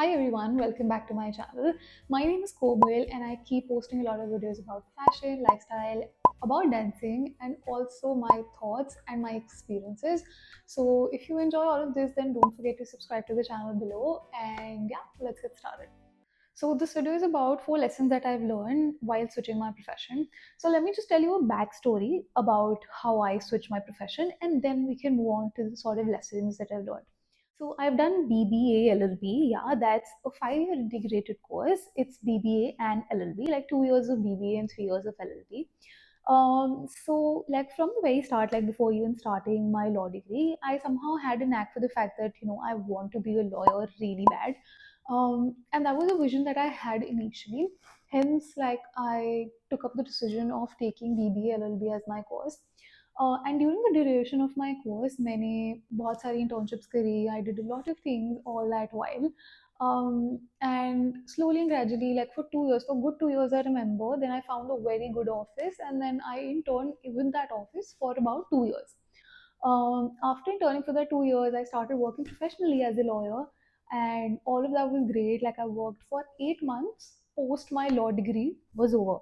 Hi everyone, welcome back to my channel. My name is Komal and I keep posting a lot of videos about fashion, lifestyle, about dancing and also my thoughts and my experiences. So if you enjoy all of this then don't forget to subscribe to the channel below and yeah, let's get started. So this video is about 4 lessons that I've learned while switching my profession. So let me just tell you a backstory about how I switched my profession and then we can move on to the sort of lessons that I've learned. So I've done BBA LLB. Yeah, that's a 5-year integrated course. It's BBA and LLB, like 2 years of BBA and 3 years of LLB. So like from the very start, like before even starting my law degree, I somehow had a knack for the fact that I want to be a lawyer really bad, and that was a vision that I had initially. Hence, like I took up the decision of taking BBA LLB as my course. And during the duration of my course, मैंने बहुत सारी internships करी. I did a lot of things all that while. And slowly and gradually, like for 2 years, for good 2 years, I remember, then I found a very good office, and then I interned with that office for about 2 years. After interning for the 2 years, I started working professionally as a lawyer, and all of that was great. Like I worked for 8 months post my law degree was over,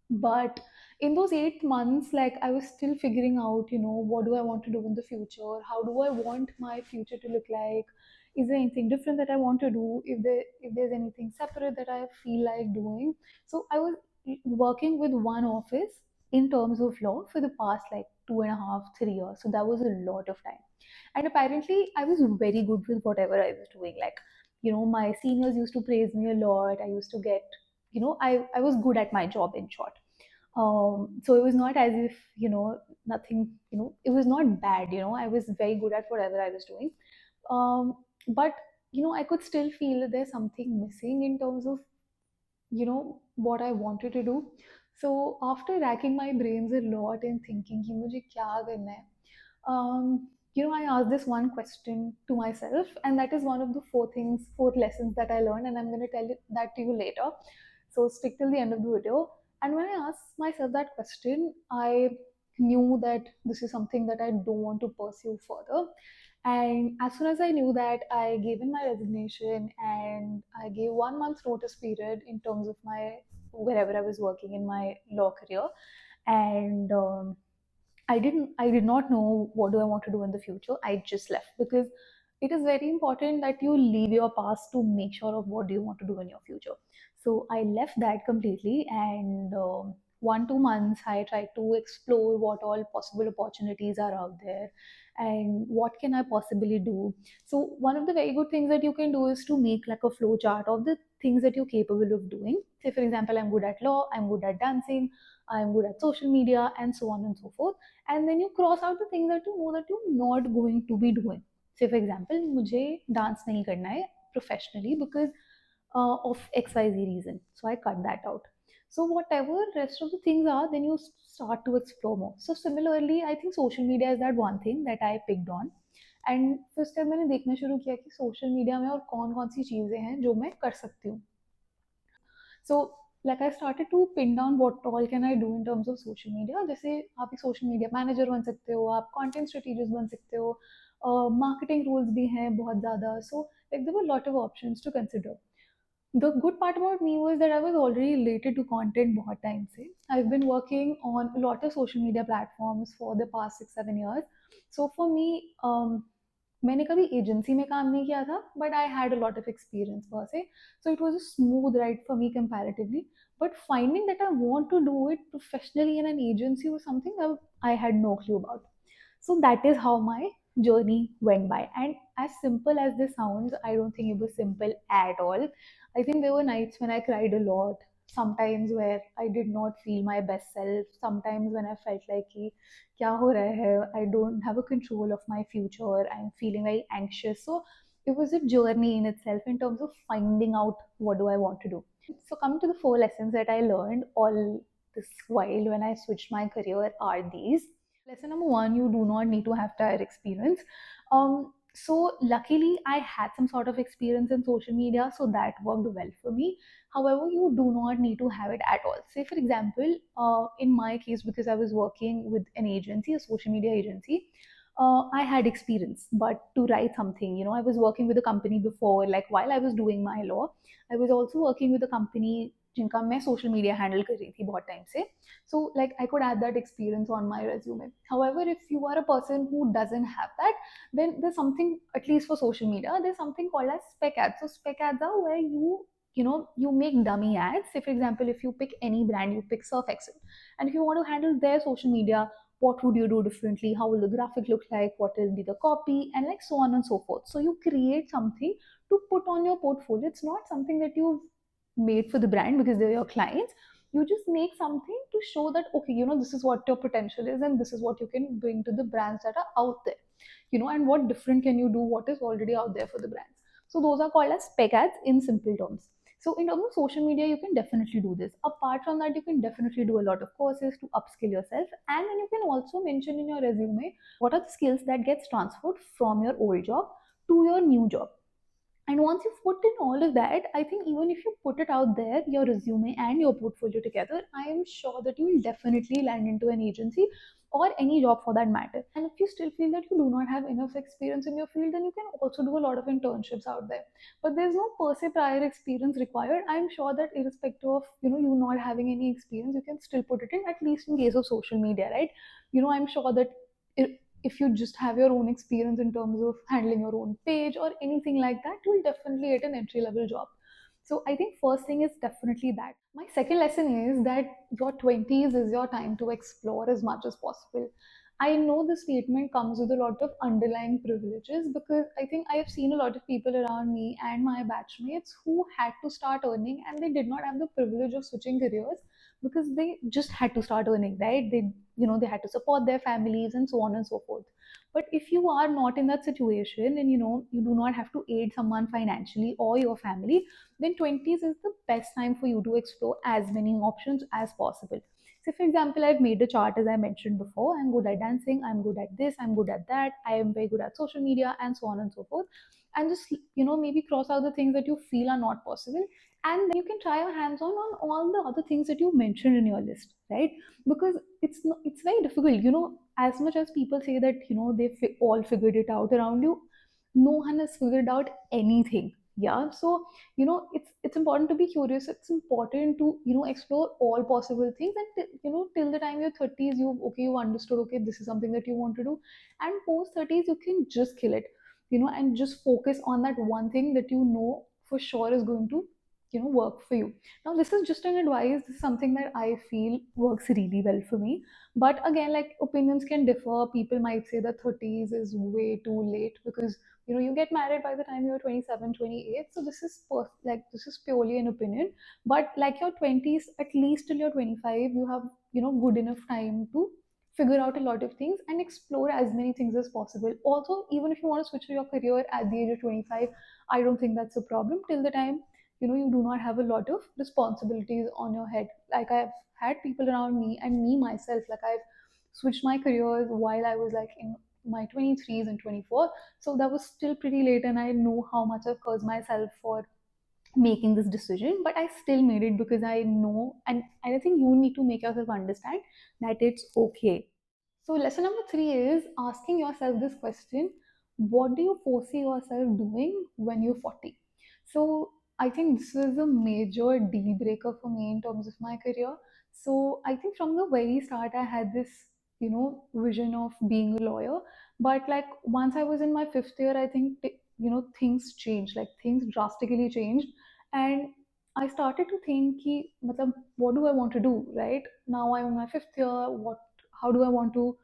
but in those 8 months, like I was still figuring out, what do I want to do in the future? How do I want my future to look like? Is there anything different that I want to do? If there's anything separate that I feel like doing. So I was working with one office in terms of law for the past like 2.5, 3 years. So that was a lot of time. And apparently I was very good with whatever I was doing. Like, my seniors used to praise me a lot. I used to get, I was good at my job in short. So it was not as if nothing, it was not bad. I was very good at whatever I was doing. But I could still feel that there's something missing in terms of what I wanted to do. So after racking my brains a lot and thinking कि मुझे क्या करना है, I asked this one question to myself, and that is one of the 4 lessons that I learned, and I'm going to tell that to you later. So stick till the end of the video. And when I asked myself that question, I knew that this is something that I don't want to pursue further. And as soon as I knew that, I gave in my resignation and I gave 1 month notice period in terms of my wherever I was working in my law career. And I did not know what do I want to do in the future. I just left because it is very important that you leave your past to make sure of what do you want to do in your future. So I left that completely, and 1 2 months I tried to explore what all possible opportunities are out there and what can I possibly do. So one of the very good things that you can do is to make like a flow chart of the things that you're capable of doing. Say for example, I'm good at law, I'm good at dancing, I'm good at social media, and so on and so forth. And then you cross out the things that you know that you're not going to be doing. Say for example, मुझे dance नहीं करना है professionally because of XYZ reason. So I cut that out. So whatever rest of the things are, then you start to explore more. So similarly, I think social media is that one thing that I picked on. And फिर उसके बाद मैंने देखना शुरू किया कि social media में और कौन कौन सी चीज़ें हैं जो मैं कर सकती हूँ. So like I started to pin down what all can I do in terms of social media. जैसे आप एक सोशल मीडिया मैनेजर बन सकते हो, आप कंटेंट स्ट्रेटेजिस्ट बन सकते हो, मार्केटिंग रूल्स भी हैं बहुत ज़्यादा. So like there were lot of options to consider. The good part about me was that I was already related to content बहुत time से. I've been working on a lot of social media platforms for the past 6 7 years. So for me, मैंने कभी agency में काम नहीं किया था, but I had a lot of experience वहाँ से. So it was a smooth ride for me comparatively. But finding that I want to do it professionally in an agency was something that I had no clue about. So that is how my journey went by. And as simple as this sounds, I don't think it was simple at all. I think there were nights when I cried a lot, sometimes where I did not feel my best self, sometimes when I felt like कि क्या हो रहा है, I don't have a control of my future, I'm feeling very anxious. So it was a journey in itself in terms of finding out what do I want to do. So coming to the 4 lessons that I learned all this while when I switched my career are these. Lesson number one, you do not need to have prior experience. So luckily I had some sort of experience in social media, so that worked well for me. However, you do not need to have it at all. Say for example, in my case, because I was working with an agency, a social media agency, I had experience. But to write something, I was working with a company before, like while I was doing my law, I was also working with a company जिनका मैं social media handle कर रही थी बहुत time से. So like I could add that experience on my resume. However, if you are a person who doesn't have that, then there's something, at least for social media, there's something called as spec ads. So spec ads are where you make dummy ads. Say for example, if you pick any brand, you pick Surf Excel, and if you want to handle their social media, what would you do differently, how will the graphic look like, what will be the copy, and like so on and so forth. So you create something to put on your portfolio. It's not something that you've made for the brand because they're your clients. You just make something to show that, okay, this is what your potential is, and this is what you can bring to the brands that are out there, and what different can you do, what is already out there for the brands. So those are called as spec ads in simple terms. So in terms of social media, you can definitely do this. Apart from that, you can definitely do a lot of courses to upskill yourself, and then you can also mention in your resume what are the skills that gets transferred from your old job to your new job. And once you've put in all of that, I think even if you put it out there, your resume and your portfolio together, I am sure that you will definitely land into an agency or any job for that matter. And if you still feel that you do not have enough experience in your field, then you can also do a lot of internships out there. But there's no per se prior experience required. I'm sure that irrespective of you not having any experience, you can still put it in, at least in case of social media, right? I'm sure that if you just have your own experience in terms of handling your own page or anything like that, you'll definitely get an entry level job. So I think first thing is definitely that. My second lesson is that your 20s is your time to explore as much as possible. I know the statement comes with a lot of underlying privileges, because I think I have seen a lot of people around me and my batchmates who had to start earning and they did not have the privilege of switching careers because they just had to start earning, right? They had to support their families and so on and so forth. But if you are not in that situation, and you do not have to aid someone financially or your family, then 20s is the best time for you to explore as many options as possible. So for example, I've made a chart, as I mentioned before. I'm good at dancing, I'm good at this, I'm good at that, I am very good at social media, and so on and so forth. And just maybe cross out the things that you feel are not possible, and then you can try your hands on all the other things that you mentioned in your list, right? Because it's very difficult, as much as people say that they all figured it out around you, no one has figured out anything. Yeah, so it's important to be curious. It's important to explore all possible things, and till the time you're 30s, you understood, okay, this is something that you want to do. And post 30s, you can just kill it, and just focus on that one thing that for sure is going to work for you. Now this is just an advice, this is something that I feel works really well for me. But again, like, opinions can differ. People might say that 30s is way too late because you get married by the time you're 27, 28. So this is purely an opinion. But like your 20s, at least till you're 25, you have good enough time to figure out a lot of things and explore as many things as possible. Also, even if you want to switch to your career at the age of 25, I don't think that's a problem, till the time you do not have a lot of responsibilities on your head. Like, I've had people around me and me myself, like, I've switched my careers while I was like in my 23s and 24. So that was still pretty late, and I know how much I've caused myself for making this decision, but I still made it because I know, and I think you need to make yourself understand that it's okay. So, lesson number three is asking yourself this question: what do you foresee yourself doing when you're 40? So, I think this is a major deal breaker for me in terms of my career. So, I think from the very start, I had this, vision of being a lawyer. But, like, once I was in my fifth year, I think, things changed, like, things drastically changed. And I started to think, ki, matlab, what do I want to do, right? Now I'm in my fifth year. How do I want to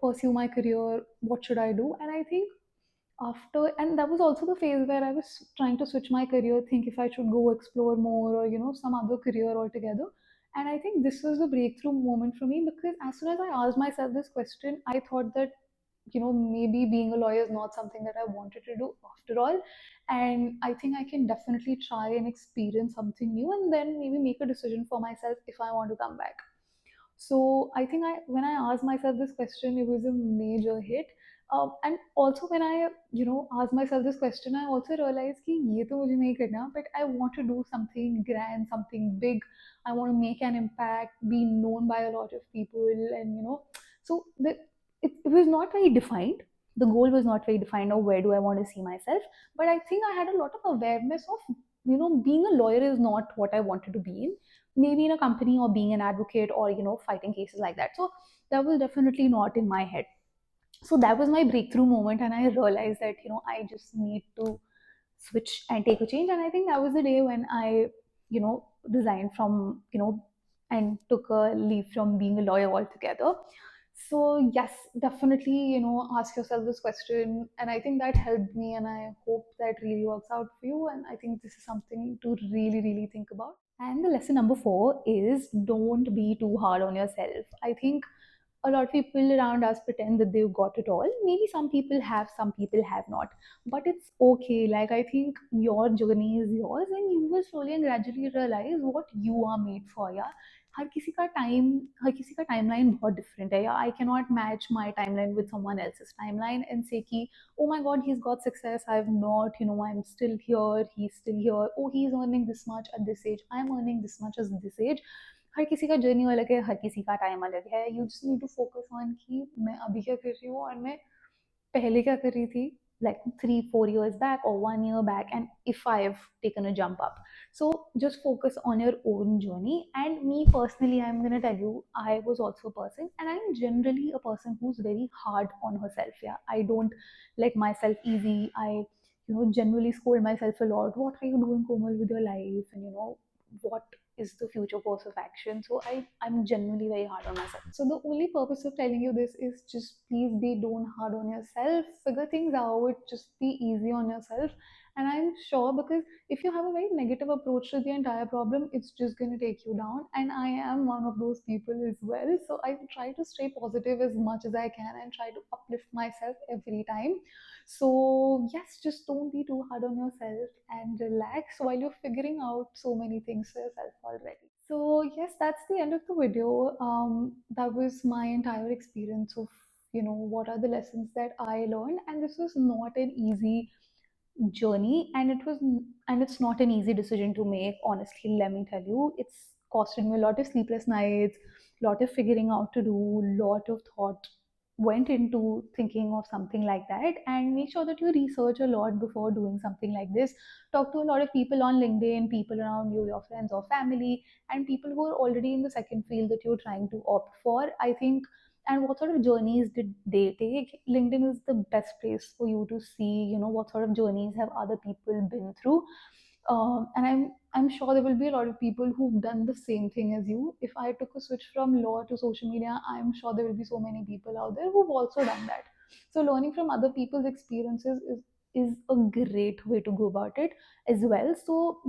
pursue my career? What should I do? And I think and that was also the phase where I was trying to switch my career, think if I should go explore more or some other career altogether. And I think this was the breakthrough moment for me, because as soon as I asked myself this question, I thought that maybe being a lawyer is not something that I wanted to do after all. And I think I can definitely try and experience something new, and then maybe make a decision for myself if I want to come back. So I think when I asked myself this question, it was a major hit. And also when I asked myself this question, I also realized कि ये तो मुझे नहीं करना, but I want to do something grand, something big. I want to make an impact, be known by a lot of people, and so it was not very defined. The goal was not very defined, or where do I want to see myself. But I think I had a lot of awareness of, being a lawyer is not what I wanted to be in. Maybe in a company, or being an advocate, or fighting cases like that. So that was definitely not in my head. So that was my breakthrough moment, and I realized that I just need to switch and take a change. And I think that was the day when I resigned from and took a leave from being a lawyer altogether. So yes, definitely, ask yourself this question, and I think that helped me, and I hope that really works out for you. And I think this is something to really, really think about. And the lesson number 4 is, don't be too hard on yourself. I think a lot of people around us pretend that they've got it all. Maybe some people have, some people have not. But it's okay. Like, I think your journey is yours, and you will slowly and gradually realize what you are made for. Yeah. हर किसी का timeline बहुत different है, या I can not match my timeline with someone else's timeline and say कि oh my god, he's got success, I've not, I'm still here, he's still here, oh he's earning this much at this age, I'm earning this much at this age. हर किसी का journey अलग है, हर किसी का time अलग है. You just need to focus on कि मैं अभी क्या कर रही हूँ, और मैं पहले क्या कर रही थी, like 3-4 years back or 1 year back, and if I've taken a jump up. So just focus on your own journey. And me personally, I'm going to tell you, I was also a person, and I'm generally a person who's very hard on herself. Yeah, I don't let myself easy. I generally scold myself a lot. What are you doing, Komal, with your life? And what is the future course of action? So I'm generally very hard on myself. So the only purpose of telling you this is just, please be don't hard on yourself. Figure things out. Just be easy on yourself. And I'm sure, because if you have a very negative approach to the entire problem, it's just going to take you down. And I am one of those people as well. So I try to stay positive as much as I can and try to uplift myself every time. So, yes, just don't be too hard on yourself and relax while you're figuring out so many things for yourself already. So, yes, that's the end of the video. That was my entire experience of, what are the lessons that I learned. And this was not an easy journey, and it's not an easy decision to make, honestly. Let me tell you, it's costed me a lot of sleepless nights, lot of figuring out to do, lot of thought went into thinking of something like that. And make sure that you research a lot before doing something like this. Talk to a lot of people on LinkedIn, people around you, your friends or family, and people who are already in the second field that you're trying to opt for, I think. And what sort of journeys did they take? LinkedIn is the best place for you to see, what sort of journeys have other people been through. And I'm sure there will be a lot of people who've done the same thing as you. If I took a switch from law to social media, I'm sure there will be so many people out there who've also done that. So learning from other people's experiences is a great way to go about it as well. So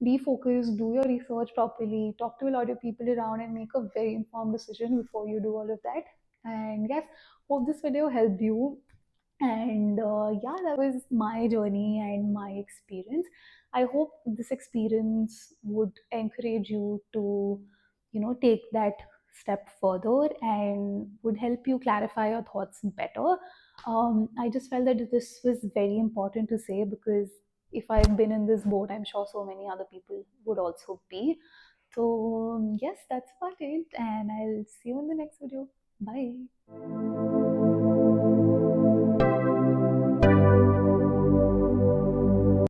be focused, do your research properly, talk to a lot of people around, and make a very informed decision before you do all of that. And yes, hope this video helped you. And yeah, that was my journey and my experience. I hope this experience would encourage you to take that step further, and would help you clarify your thoughts better. I just felt that this was very important to say, because if I've been in this boat, I'm sure so many other people would also be. So yes, that's about it, and I'll see you in the next video. Bye.